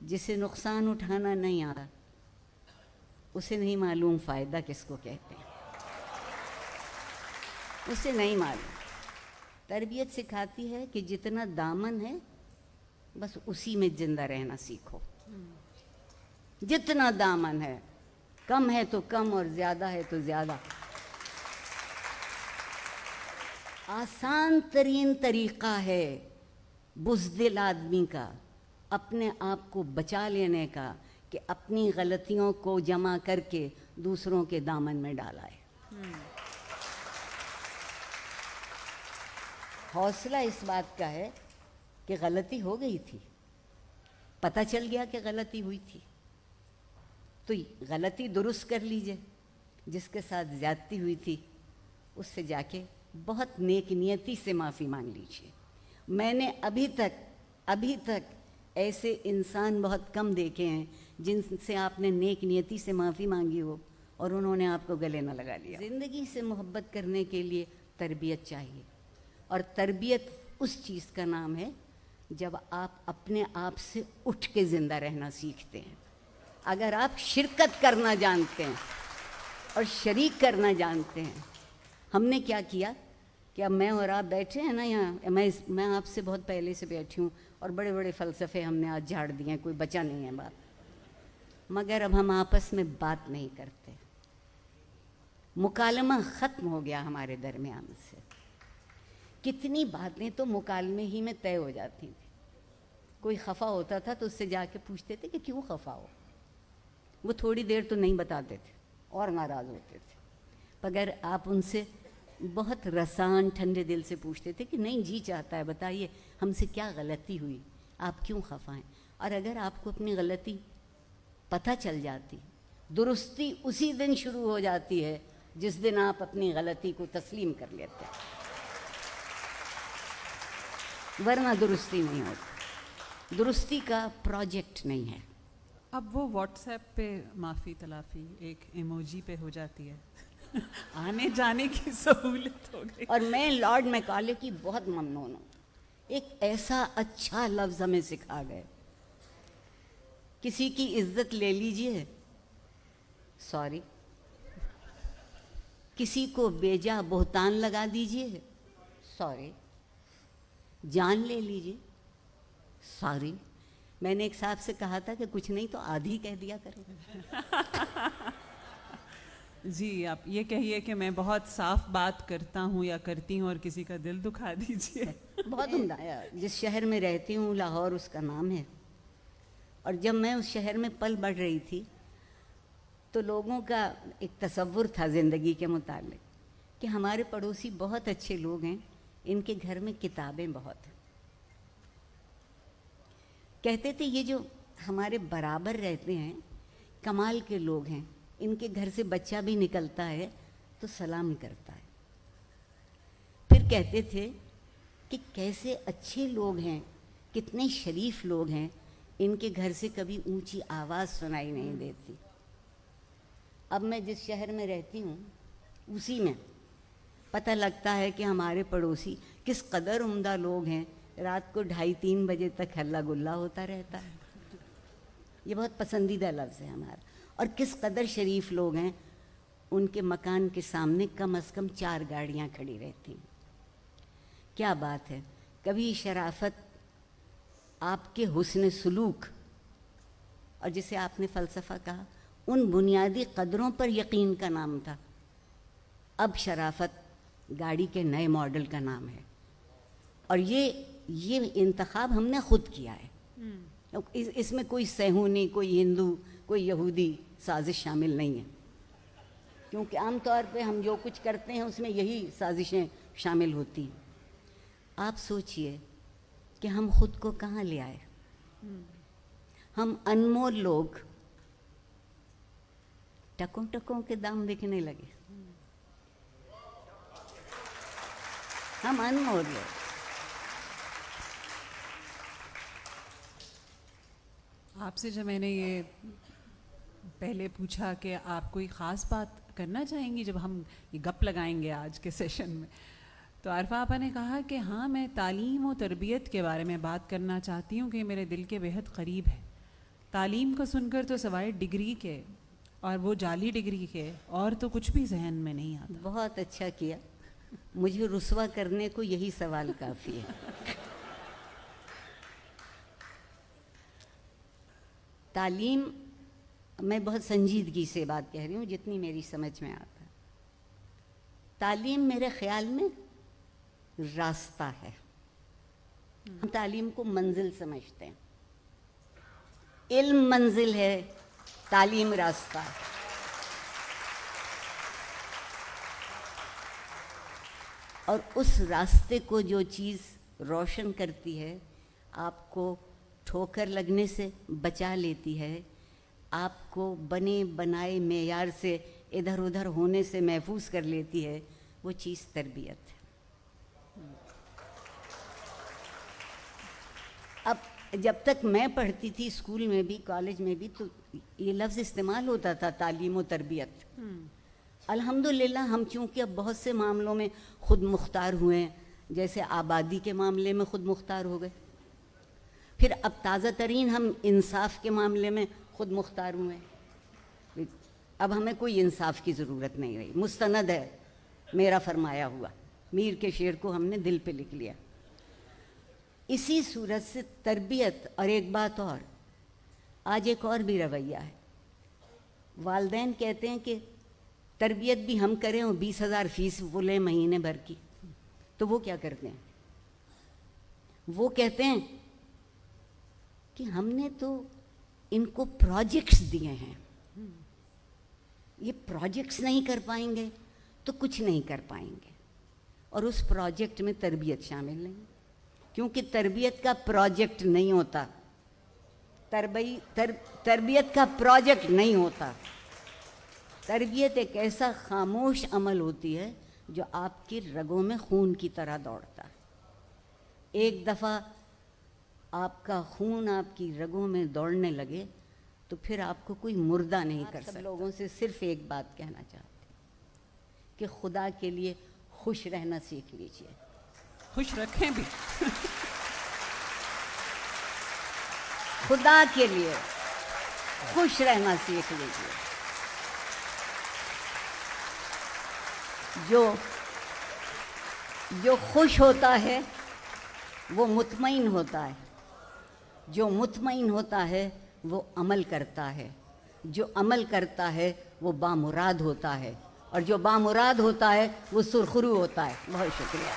जिसे नुकसान उठाना नहीं आता उसे नहीं मालूम फ़ायदा किसको कहते हैं, उसे नहीं मालूम। तरबियत सिखाती है कि जितना दामन है बस उसी में जिंदा रहना सीखो। जितना दामन है, कम है तो कम और ज़्यादा है तो ज़्यादा। आसान तरीन तरीक़ा है बुज़दिल आदमी का अपने आप को बचा लेने का कि अपनी गलतियों को जमा करके दूसरों के दामन में डालाए। हौसला इस बात का है कि गलती हो गई थी, पता चल गया कि गलती हुई थी, तो गलती दुरुस्त कर लीजिए। जिसके साथ ज़्यादती हुई थी उससे जाके बहुत नेक नियति से माफ़ी मांग लीजिए। मैंने अभी तक ऐसे इंसान बहुत कम देखे हैं जिनसे आपने नेक नियति से माफ़ी मांगी हो और उन्होंने आपको गले न लगा लिया। ज़िंदगी से मोहब्बत करने के लिए तरबियत चाहिए, और तरबियत उस चीज़ का नाम है जब आप अपने आप से उठ के ज़िंदा रहना सीखते हैं। अगर आप शिरकत करना जानते हैं और शरीक करना जानते हैं। हमने क्या किया कि अब मैं और आप बैठे हैं ना यहाँ, मैं आपसे बहुत पहले से बैठी हूँ और बड़े बड़े फ़लसफ़े हमने आज झाड़ दिए हैं, कोई बचा नहीं है बात, मगर अब हम आपस में बात नहीं करते। मुकालमा ख़त्म हो गया हमारे दरमियान से। कितनी बातें तो मुकालमे ही में तय हो जाती थी। कोई खफा होता था तो उससे जाके पूछते थे कि क्यों खफा हो, वो थोड़ी देर तो नहीं बताते थे और नाराज़ होते थे। मगर आप उनसे बहुत रसान ठंडे दिल से पूछते थे कि नहीं जी चाहता है, बताइए हमसे क्या गलती हुई, आप क्यों खफा हैं। और अगर आपको अपनी गलती पता चल जाती, दुरुस्ती उसी दिन शुरू हो जाती है जिस दिन आप अपनी गलती को तस्लीम कर लेते हैं, वरना दुरुस्ती नहीं होती। दुरुस्ती का प्रोजेक्ट नहीं है। अब वो व्हाट्सएप पे माफ़ी तलाफ़ी एक इमोजी पे हो जाती है। आने जाने की सहूलत हो गई। और मैं लॉर्ड मैकाले की बहुत ममनून हूँ। एक ऐसा अच्छा लफ्ज़ हमें सिखा गए, किसी की इज्जत ले लीजिए, सॉरी। किसी को बेजा बोहतान लगा दीजिए, सॉरी। जान ले लीजिए, सॉरी। मैंने एक साहब से कहा था कि कुछ नहीं तो आधी कह दिया करें। जी, आप ये कहिए कि मैं बहुत साफ बात करता हूँ या करती हूँ और किसी का दिल दुखा दीजिए। बहुत उम्दा है। जिस शहर में रहती हूँ लाहौर उसका नाम है, और जब मैं उस शहर में पल बढ़ रही थी तो लोगों का एक तसव्वुर था ज़िंदगी के मुताल्लिक कि हमारे पड़ोसी बहुत अच्छे लोग हैं, इनके घर में किताबें बहुत हैं। कहते थे ये जो हमारे बराबर रहते हैं कमाल के लोग हैं, इनके घर से बच्चा भी निकलता है तो सलाम करता है। फिर कहते थे कि कैसे अच्छे लोग हैं, कितने शरीफ लोग हैं, इनके घर से कभी ऊंची आवाज़ सुनाई नहीं देती। अब मैं जिस शहर में रहती हूँ उसी में पता लगता है कि हमारे पड़ोसी किस कदर उम्दा लोग हैं। रात को 2:30-3 बजे तक हल्ला गुल्ला होता रहता है। ये बहुत पसंदीदा लफ्ज़ है हमारा। और किस कदर शरीफ लोग हैं, उनके मकान के सामने कम से कम 4 गाड़ियाँ खड़ी रहती हैं। क्या बात है। कभी शराफत, आपके हुस्न सुलूक और जिसे आपने फ़लसफ़ा कहा, उन बुनियादी कदरों पर यकीन का नाम था। अब शराफत गाड़ी के नए मॉडल का नाम है। और ये इंतखाब हमने खुद किया है। इसमें कोई सहूनी, कोई हिंदू, कोई यहूदी साजिश शामिल नहीं है, क्योंकि आम तौर पे हम जो कुछ करते हैं उसमें यही साजिशें शामिल होती हैं। आप सोचिए कि हम खुद को कहाँ ले आए। हम अनमोल लोग टकों टकों के दाम बिकने लगे। हम अनमोल लोग। आपसे जब मैंने ये पहले पूछा कि आप कोई ख़ास बात करना चाहेंगी जब हम ये गप लगाएंगे आज के सेशन में, तो आरफा आपा ने कहा कि हाँ, मैं तालीम और तरबियत के बारे में बात करना चाहती हूँ कि मेरे दिल के बेहद करीब है। तालीम को सुनकर तो सवाए डिग्री के और वो जाली डिग्री के और तो कुछ भी जहन में नहीं आता। बहुत अच्छा किया, मुझे रुस्वा करने को यही सवाल काफ़ी है। तालीम, मैं बहुत संजीदगी से बात कह रही हूँ जितनी मेरी समझ में आता है। तालीम मेरे ख्याल में रास्ता है। हम तालीम को मंजिल समझते हैं। इल्म मंजिल है, तालीम रास्ता है। और उस रास्ते को जो चीज़ रोशन करती है, आपको ठोकर लगने से बचा लेती है, आपको बने बनाए मेयार से इधर उधर होने से महफूज कर लेती है, वो चीज़ तरबियत है। अब जब तक मैं पढ़ती थी स्कूल में भी कॉलेज में भी, तो ये लफ्ज़ इस्तेमाल होता था तालीम व तरबियत। अल्हम्दुलिल्लाह हम चूँकि अब बहुत से मामलों में ख़ुद मुख्तार हुए हैं, जैसे आबादी के मामले में ख़ुद मुख्तार हो गए, फिर अब ताज़ा तरीन हम इंसाफ के मामले में ख़ुद मुख्तार हुए हैं। अब हमें कोई इंसाफ की ज़रूरत नहीं रही, मुस्तनद है मेरा फरमाया हुआ, मीर के शेर को हमने दिल पे लिख लिया। इसी सूरत से तरबियत। और एक बात और, आज एक और भी रवैया है। वालिदैन कहते हैं कि तरबियत भी हम करें और 20,000 फीस वो लें महीने भर की, तो वो क्या करते हैं? वो कहते हैं कि हमने तो इनको प्रोजेक्ट्स दिए हैं, ये प्रोजेक्ट्स नहीं कर पाएंगे तो कुछ नहीं कर पाएंगे, और उस प्रोजेक्ट में तरबियत शामिल नहीं, क्योंकि तरबियत का प्रोजेक्ट नहीं होता, तरबियत का प्रोजेक्ट नहीं होता। तरबियत एक ऐसा खामोश अमल होती है जो आपकी रगों में खून की तरह दौड़ता है। एक दफ़ा आपका खून आपकी रगों में दौड़ने लगे तो फिर आपको कोई मुर्दा नहीं कर सकता। सब लोगों से सिर्फ एक बात कहना चाहती हूँ कि खुदा के लिए खुश रहना सीख लीजिए। खुश रखें भी। खुदा के लिए खुश रहना सीख लीजिए। जो खुश होता है वो मुतमईन होता है, जो मुतमईन होता है वो अमल करता है, जो अमल करता है वो बामुराद होता है, और जो बामुराद होता है वो सुरखरू होता है। बहुत शुक्रिया।